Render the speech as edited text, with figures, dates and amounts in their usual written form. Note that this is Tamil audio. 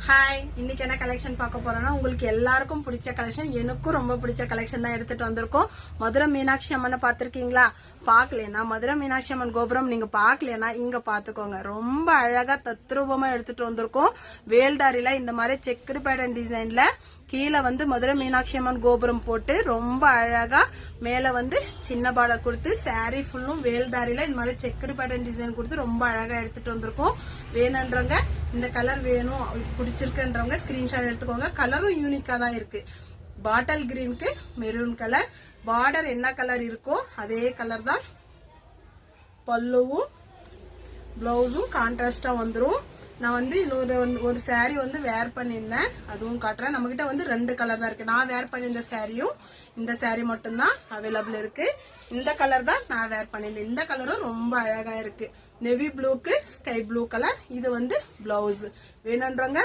ஹாய், இன்னைக்கு என்ன கலெக்ஷன் பார்க்க போறோம்னா உங்களுக்கு எல்லாருக்கும் பிடிச்ச கலெக்ஷன், எனக்கும் ரொம்ப பிடிச்ச கலெக்ஷன் தான் எடுத்துட்டு வந்திருக்கோம். மதுரை மீனாட்சி அம்மனை பாத்திருக்கீங்களா? பாக்கலனா மதுரை மீனாட்சி அம்மன் கோபுரம் நீங்க பாக்கலனா இங்க பாத்துக்கோங்க. ரொம்ப அழகா தத்ரூபமா எடுத்துட்டு வந்திருக்கோம். வேல்தாரில இந்த மாதிரி செக்குடு பேட்டர்ன் டிசைன்ல கீழே மதுரை மீனாட்சி அம்மன் கோபுரம் போட்டு ரொம்ப அழகா மேல சின்ன பார்டர் கொடுத்து சாரி ஃபுல்லும் வேல்தாரில இந்த மாதிரி செக்குடு பேட்டர்ன் டிசைன் கொடுத்து ரொம்ப அழகா எடுத்துட்டு வந்திருக்கோம். வேணுன்றவங்க இந்த கலர் வேணும் பிடிச்சிருக்குன்றவங்க ஸ்கிரீன்ஷாட் எடுத்துக்கோங்க. கலரும் யூனிக்கா தான் இருக்கு. பாட்டில் கிரீனுக்கு மெரூன் கலர், பார்டர் என்ன கலர் இருக்கோ அதே கலர் தான். பல்லுவும் பிளவுஸும் கான்ட்ராஸ்டா வந்துரும். நான் ஒரு சாரி வேர் பண்ணிருந்தேன், அதுவும் காட்டுறேன். நம்ம கிட்ட 2 கலர் தான் இருக்கு. நான் வேர் பண்ணிருந்த சாரியும் இந்த சாரி மட்டும் தான் அவைலபிள் இருக்கு. இந்த கலர் தான் நான் வேர் பண்ணிருந்தேன். இந்த கலரும் ரொம்ப அழகா இருக்கு. நெவி ப்ளூக்கு ஸ்கை ப்ளூ கலர். இது பிளவுஸ். வேணுன்றவங்க